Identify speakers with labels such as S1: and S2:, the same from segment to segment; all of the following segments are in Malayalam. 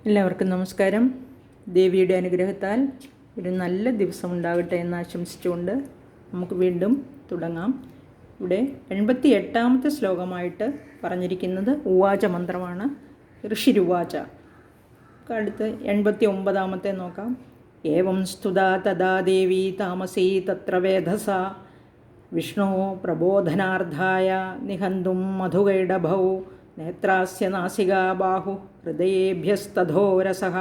S1: എല്ലാവർക്കും നമസ്കാരം. ദേവിയുടെ അനുഗ്രഹത്താൽ ഒരു നല്ല ദിവസം ഉണ്ടാകട്ടെ എന്ന് ആശംസിച്ചുകൊണ്ട് നമുക്ക് വീണ്ടും തുടങ്ങാം. ഇവിടെ 88ാമത്തെ ശ്ലോകമായിട്ട് പറഞ്ഞിരിക്കുന്നത് ഉവാച മന്ത്രമാണ്. ഋഷിരുവാച. അടുത്ത് 89ാമത്തെ നോക്കാം. ഏവം സ്തുതാ തഥാ ദേവി താമസീ തത്ര വേധസ വിഷ്ണോ പ്രബോധനാർത്ഥായ നിഹന്തും മധുകൈഡഭൗ നേത്രാസ്യ നാസികാ ബാഹു ഹൃദയേഭ്യസ്തധോരസഃ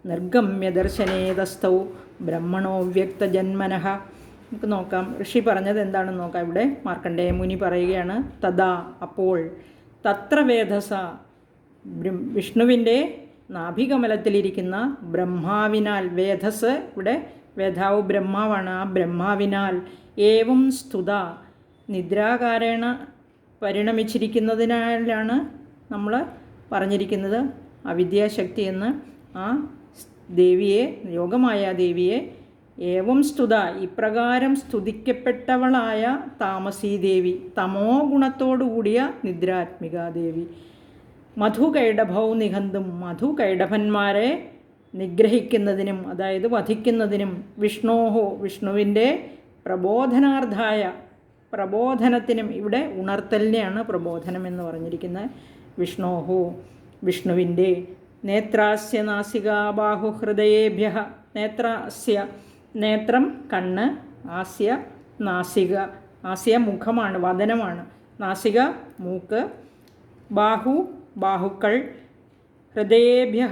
S1: നിർഗമ്യ ദർശനേതസ്ഥൗ ബ്രഹ്മണോ വ്യക്തജന്മനഃ. നമുക്ക് നോക്കാം ഋഷി പറഞ്ഞത് എന്താണെന്ന് നോക്കാം. ഇവിടെ മാർക്കണ്ഡേയ മുനി പറയുകയാണ്, തഥാ അപ്പോൾ, തത്ര വേധസ വിഷ്ണുവിൻ്റെ നാഭികമലത്തിലിരിക്കുന്ന ബ്രഹ്മാവിനാൽ, വേധസ് ഇവിടെ വേധാവ് ബ്രഹ്മാവാണ്, ആ ബ്രഹ്മാവിനാൽ, ഏവം സ്തുത നിദ്രാകാരേണ പരിണമിച്ചിരിക്കുന്നതിനാലാണ് നമ്മൾ പറഞ്ഞിരിക്കുന്നത് അവിദ്യാശക്തി എന്ന്. ആ ദേവിയെ, യോഗമായ ദേവിയെ ഏവം സ്തുത ഇപ്രകാരം സ്തുതിക്കപ്പെട്ടവളായ താമസീദേവി, തമോ ഗുണത്തോടുകൂടിയ നിദ്രാത്മികാദേവി, മധുകൈഡഭൗ നിഹന്തും മധുകൈഡഭന്മാരെ നിഗ്രഹിക്കുന്നതിനും, അതായത് വധിക്കുന്നതിനും, വിഷ്ണോഹോ വിഷ്ണുവിൻ്റെ പ്രബോധനാർത്ഥായ പ്രബോധനത്തിനും, ഇവിടെ ഉണർത്തലിനെയാണ് പ്രബോധനം എന്ന് പറഞ്ഞിരിക്കുന്നത്. വിഷ്ണോഹോ വിഷ്ണുവിൻ്റെ, നേത്രാസ്യ നാസികാ ബാഹു ഹൃദയേഭ്യ, നേത്രാസ്യ നേത്രം കണ്ണ്, ആസ്യ നാസിക, ആസ്യ മുഖമാണ്, വദനമാണ്, നാസിക മൂക്ക്, ബാഹു ബാഹുക്കൾ, ഹൃദയേഭ്യ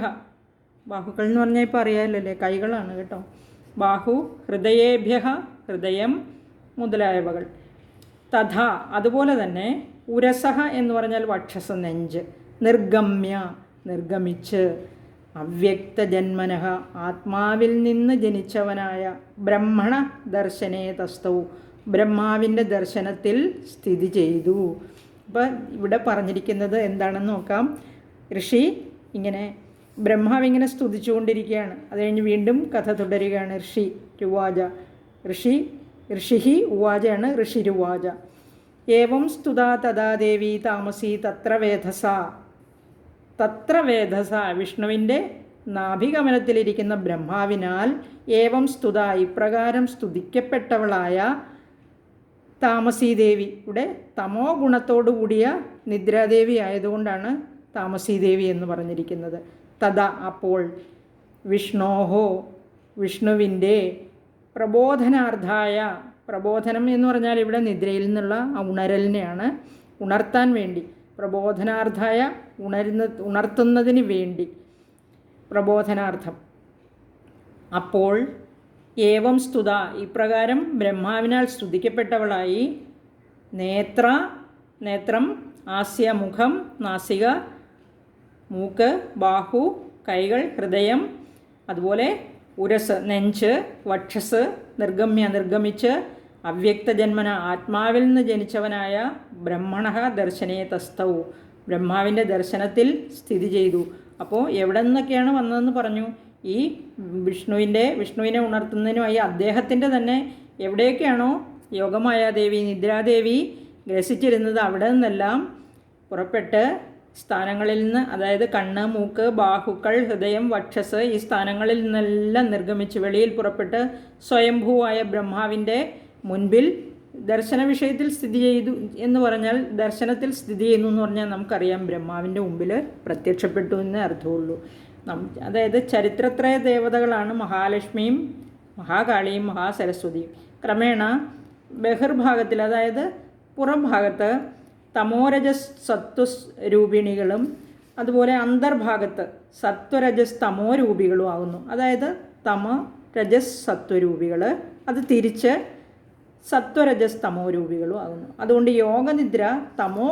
S1: ബാഹുക്കൾ എന്ന് പറഞ്ഞാൽ ഇപ്പോൾ അറിയാമല്ലേ, കൈകളാണ് കേട്ടോ. ബാഹു ഹൃദയേഭ്യ ഹൃദയം മുതലായവകൾ. തഥാ അതുപോലെ തന്നെ, ഉരസഹ എന്ന് പറഞ്ഞാൽ വക്ഷസ് നെഞ്ച്, നിർഗമ്യ നിർഗമിച്ച്, അവ്യക്തജന്മനഃ ആത്മാവിൽ നിന്ന് ജനിച്ചവനായ, ബ്രഹ്മണ ദർശനേ തസ്തൗ ബ്രഹ്മാവിൻ്റെ ദർശനത്തിൽ സ്ഥിതി ചെയ്തു. അപ്പം ഇവിടെ പറഞ്ഞിരിക്കുന്നത് എന്താണെന്ന് നോക്കാം. ഋഷി ഇങ്ങനെ ബ്രഹ്മാവിങ്ങനെ സ്തുതിച്ചുകൊണ്ടിരിക്കുകയാണ്. അത് കഴിഞ്ഞ് വീണ്ടും കഥ തുടരുകയാണ്. ഋഷി രുവാച, ഋഷിഹി ഉവാചയാണ് ഋഷിരുവാച. ഏവം സ്തുതാ തഥാ ദേവി താമസി തത്ര വേധസ, തത്ര വേധസ വിഷ്ണുവിൻ്റെ നാഭികമലത്തിലിരിക്കുന്ന ബ്രഹ്മാവിനാൽ, ഏവം സ്തുത ഇപ്രകാരം സ്തുതിക്കപ്പെട്ടവളായ താമസീദേവി, ഇവിടെ തമോ ഗുണത്തോടുകൂടിയ നിദ്രാദേവി ആയതുകൊണ്ടാണ് താമസീദേവി എന്ന് പറഞ്ഞിരിക്കുന്നത്. തഥാ അപ്പോൾ, വിഷ്ണോഹോ വിഷ്ണുവിൻ്റെ, പ്രബോധനാർത്ഥായ പ്രബോധനം എന്ന് പറഞ്ഞാൽ ഇവിടെ നിദ്രയിൽ നിന്നുള്ള ആ ഉണരലിനെയാണ്, ഉണർത്താൻ വേണ്ടി, പ്രബോധനാർത്ഥായ ഉണർത്തുന്നതിന് വേണ്ടി, പ്രബോധനാർത്ഥം. അപ്പോൾ ഏവം സ്തുത ഇപ്രകാരം ബ്രഹ്മാവിനാൽ സ്തുതിക്കപ്പെട്ടവളായി, നേത്രം ആസ്യ മുഖം, നാസിക മൂക്ക്, ബാഹു കൈകൾ, ഹൃദയം, അതുപോലെ ഉരസ് നെഞ്ച്, വക്ഷസ്, നിർഗമ്യ നിർഗമിച്ച്, അവ്യക്തജന്മന ആത്മാവിൽ നിന്ന് ജനിച്ചവനായ, ബ്രഹ്മണ ദർശനേ തസ്തൗ ബ്രഹ്മാവിൻ്റെ ദർശനത്തിൽ സ്ഥിതി ചെയ്തു. അപ്പോൾ എവിടെ നിന്നൊക്കെയാണ് വന്നതെന്ന് പറഞ്ഞു. ഈ വിഷ്ണുവിനെ ഉണർത്തുന്നതിനുമായി അദ്ദേഹത്തിൻ്റെ തന്നെ എവിടെയൊക്കെയാണോ യോഗമായ ദേവി, നിദ്രാദേവി ഗ്രസിച്ചിരുന്നത്, അവിടെ നിന്നെല്ലാം പുറപ്പെട്ട് സ്ഥാനങ്ങളിൽ നിന്ന്, അതായത് കണ്ണ്, മൂക്ക്, ബാഹുക്കൾ, ഹൃദയം, വക്ഷസ്, ഈ സ്ഥാനങ്ങളിൽ നിന്നെല്ലാം നിർഗമിച്ച് വെളിയിൽ പുറപ്പെട്ട് സ്വയംഭൂവായ ബ്രഹ്മാവിൻ്റെ മുൻപിൽ ദർശന വിഷയത്തിൽ സ്ഥിതി ചെയ്തു എന്ന് പറഞ്ഞാൽ, ദർശനത്തിൽ സ്ഥിതി ചെയ്യുന്നു എന്ന് പറഞ്ഞാൽ നമുക്കറിയാം ബ്രഹ്മാവിൻ്റെ മുമ്പിൽ പ്രത്യക്ഷപ്പെട്ടു എന്നേ അർത്ഥമുള്ളൂ. അതായത് ചരിത്രത്രയ ദേവതകളാണ് മഹാലക്ഷ്മിയും മഹാകാളിയും മഹാസരസ്വതിയും. ക്രമേണ ബഹിർഭാഗത്തിൽ, അതായത് പുറം ഭാഗത്ത് തമോരജസ് സത്വസ് രൂപിണികളും, അതുപോലെ അന്തർഭാഗത്ത് സത്വരജസ് തമോ രൂപികളും ആകുന്നു. അതായത് തമോ രജസ് സത്വരൂപികൾ, അത് തിരിച്ച് സത്വരജസ് തമോ രൂപികളും ആകുന്നു. അതുകൊണ്ട് യോഗനിദ്ര തമോ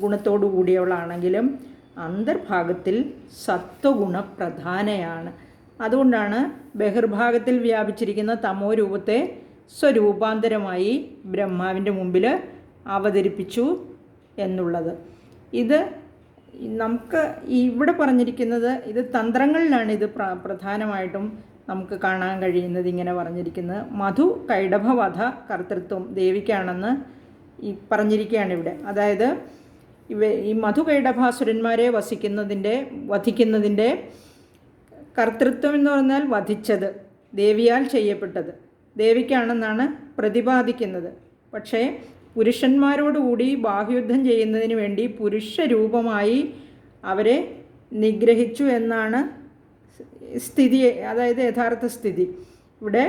S1: ഗുണത്തോടു കൂടിയവളാണെങ്കിലും അന്തർഭാഗത്തിൽ സത്വഗുണപ്രധാനയാണ്. അതുകൊണ്ടാണ് ബഹിർഭാഗത്തിൽ വ്യാപിച്ചിരിക്കുന്ന തമോ രൂപത്തെ സ്വരൂപാന്തരമായി ബ്രഹ്മാവിൻ്റെ മുമ്പിൽ അവതരിപ്പിച്ചു എന്നുള്ളത്. ഇത് നമുക്ക് ഇവിടെ പറഞ്ഞിരിക്കുന്നത്, ഇത് തന്ത്രങ്ങളിലാണ് ഇത് പ്രധാനമായിട്ടും നമുക്ക് കാണാൻ കഴിയുന്നത്. ഇങ്ങനെ പറഞ്ഞിരിക്കുന്നത് മധു കൈഡഭവധ കർത്തൃത്വം ദേവിക്കാണെന്ന് ഈ പറഞ്ഞിരിക്കുകയാണ് ഇവിടെ. അതായത് ഈ മധുകൈഡഭാസുരന്മാരെ വധിക്കുന്നതിൻ്റെ കർത്തൃത്വം എന്ന് പറഞ്ഞാൽ വധിച്ചത്, ദേവിയാൽ ചെയ്യപ്പെട്ടത്, ദേവിക്കാണെന്നാണ് പ്രതിപാദിക്കുന്നത്. പക്ഷേ പുരുഷന്മാരോടുകൂടി ബാഹ്യുദ്ധം ചെയ്യുന്നതിന് വേണ്ടി പുരുഷ രൂപമായി അവരെ നിഗ്രഹിച്ചു എന്നാണ് സ്ഥിതി, അതായത് യഥാർത്ഥ സ്ഥിതി. ഇവിടെ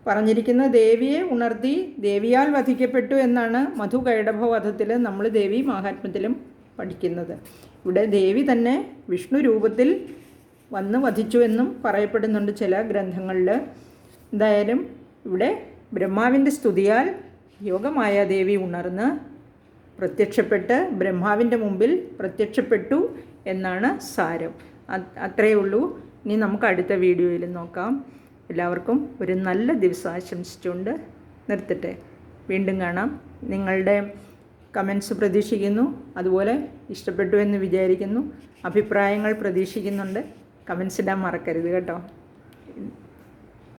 S1: പറഞ്ഞിരിക്കുന്ന ദേവിയെ ഉണർത്തി ദേവിയാൽ വധിക്കപ്പെട്ടു എന്നാണ് മധുകൈടഭ വധത്തിൽ നമ്മൾ ദേവി മഹാത്മ്യത്തിലും പഠിക്കുന്നത്. ഇവിടെ ദേവി തന്നെ വിഷ്ണു രൂപത്തിൽ വന്ന് വധിച്ചു എന്നും പറയപ്പെടുന്നുണ്ട് ചില ഗ്രന്ഥങ്ങളിൽ. എന്തായാലും ഇവിടെ ബ്രഹ്മാവിൻ്റെ സ്തുതിയാൽ യോഗമായ ദേവി ഉണർന്ന് പ്രത്യക്ഷപ്പെട്ട് ബ്രഹ്മാവിൻ്റെ മുമ്പിൽ പ്രത്യക്ഷപ്പെട്ടു എന്നാണ് സാരം. അത്രയേ ഉള്ളൂ. ഇനി നമുക്ക് അടുത്ത വീഡിയോയിൽ നോക്കാം. എല്ലാവർക്കും ഒരു നല്ല ദിവസം ആശംസിച്ചുകൊണ്ട് നിർത്തട്ടെ. വീണ്ടും കാണാം. നിങ്ങളുടെ കമൻസ് പ്രതീക്ഷിക്കുന്നു. അതുപോലെ ഇഷ്ടപ്പെട്ടു എന്ന് വിചാരിക്കുന്നു. അഭിപ്രായങ്ങൾ പ്രതീക്ഷിക്കുന്നുണ്ട്. കമൻസ് ഇടാൻ മറക്കരുത് കേട്ടോ.